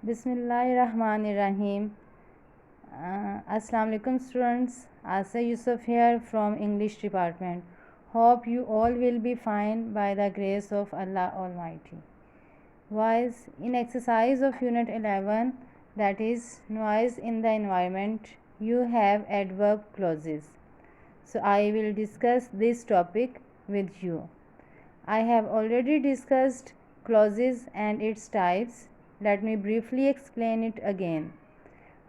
Bismillahirrahmanirrahim. Assalamu alaikum students. Asa Yusuf here from English department. Hope you all will be fine by the grace of Allah Almighty. Voice in exercise of unit 11, that is noise in the environment, you have adverb clauses. So I will discuss this topic with you. I have already discussed clauses and its types. Let me briefly explain it again.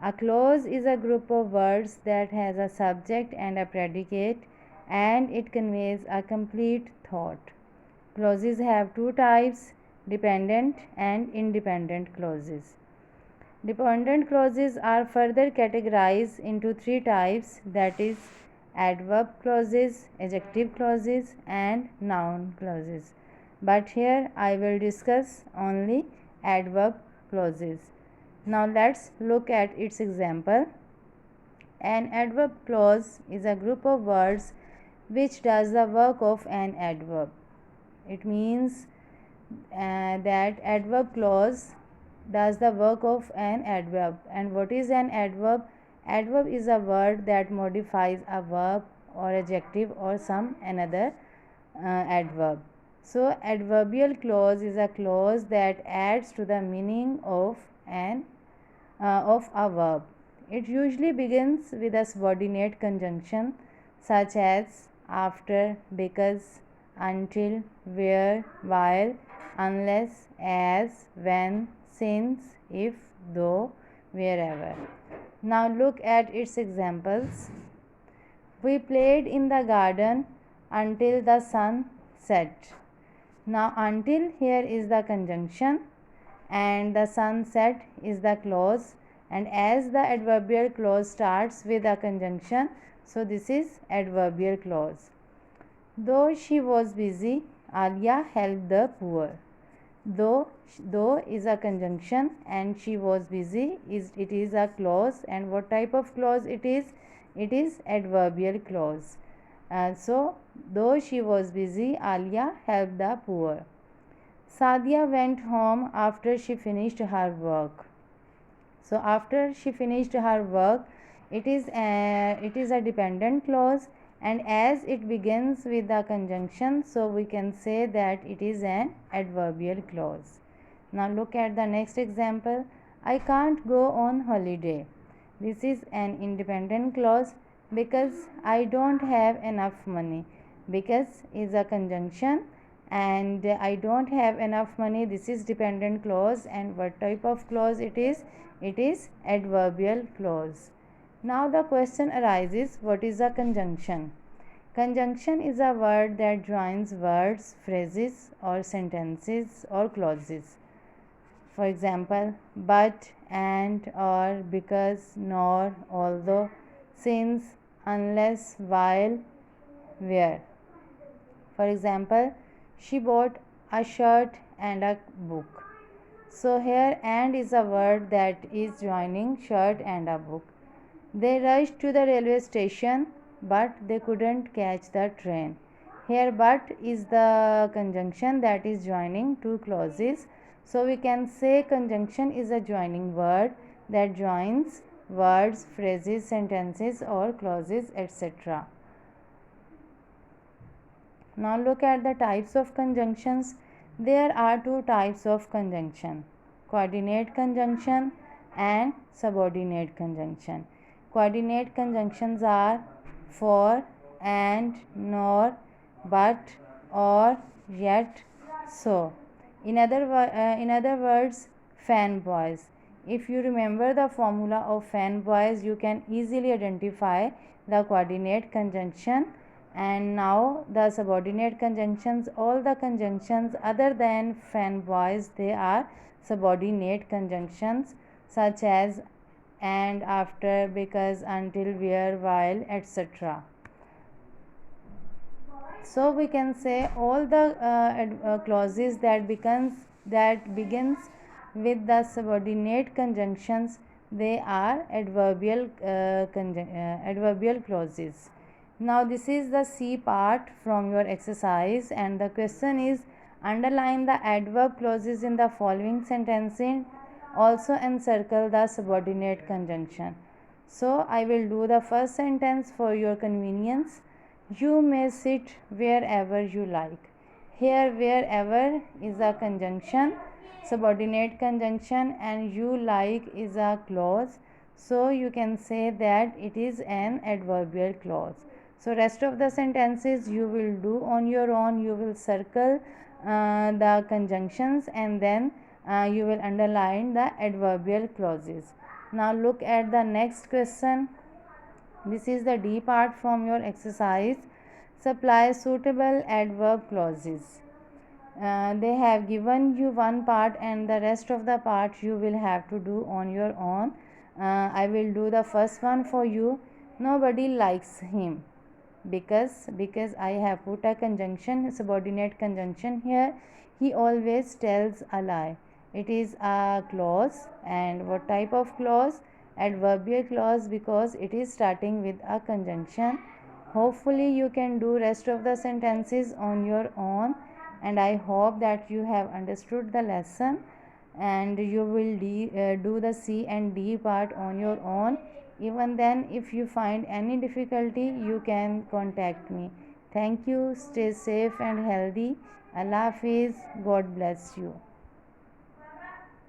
A clause is a group of words that has a subject and a predicate, and it conveys a complete thought. Clauses have two types: dependent and independent clauses. Dependent clauses are further categorized into three types, that is adverb clauses, adjective clauses, and noun clauses. But here I will discuss only adverb clauses. Now let's look at its example. An adverb clause is a group of words which does the work of an adverb. It means that adverb clause does the work of an adverb. And what is an adverb? Adverb is a word that modifies a verb or adjective or some another adverb. So adverbial clause is a clause that adds to the meaning of a verb. It usually begins with a subordinate conjunction such as after, because, until, where, while, unless, as, when, since, if, though, wherever. Now look at its examples. We played in the garden until the sun set. Now until here is the conjunction and the sunset is the clause, and as the adverbial clause starts with a conjunction, so this is adverbial clause. Though she was busy, Alia helped the poor. Though is a conjunction and she was busy it is a clause. And what type of clause it is? It is adverbial clause. So though she was busy, Alia helped the poor. Sadia went home after she finished her work. So after she finished her work, it is a dependent clause, and as it begins with the conjunction, so we can say that it is an adverbial clause. Now look at the next example. I can't go on holiday. This is an independent clause because I don't have enough money. Because is a conjunction and I don't have enough money, this is dependent clause. And what type of clause it is? It is adverbial clause. Now the question arises, what is a conjunction? Conjunction is a word that joins words, phrases or sentences or clauses. For example, but, and, or, because, nor, although, since, unless, while, where. For example, she bought a shirt and a book. So here and is a word that is joining shirt and a book. They rushed to the railway station but they couldn't catch the train. Here but is the conjunction that is joining two clauses. So we can say conjunction is a joining word that joins words, phrases, sentences or clauses, etc. Now look at the types of conjunctions. There are two types of conjunction: coordinate conjunction and subordinate conjunction. Coordinate conjunctions are for, and, nor, but, or, yet, so. In other words, fanboys. If you remember the formula of fanboys, you can easily identify the coordinate conjunction. And now the subordinate conjunctions, all the conjunctions other than fanboys, they are subordinate conjunctions such as and, after, because, until, where, while, etc. So we can say all the clauses that begins with the subordinate conjunctions, they are adverbial clauses. Now this is the C part from your exercise, and the question is underline the adverb clauses in the following sentences Also encircle the subordinate conjunction. So I will do the first sentence for your convenience. You may sit wherever you like. Here, wherever is a conjunction, subordinate conjunction, and you like is a clause. So you can say that it is an adverbial clause. So rest of the sentences you will do on your own. You will circle the conjunctions, and then you will underline the adverbial clauses. Now look at the next question. This is the D part from your exercise. Supply suitable adverb clauses. They have given you one part, and the rest of the part you will have to do on your own. I will do the first one for you. Nobody likes him because I have put a conjunction, subordinate conjunction here. He always tells a lie. It is a clause. And what type of clause? Adverbial clause, because it is starting with a conjunction. Hopefully you can do rest of the sentences on your own, and I hope that you have understood the lesson, and you will do the C and D part on your own. Even then, if you find any difficulty, you can contact me. Thank you. Stay safe and healthy. Allah Hafiz. God bless you.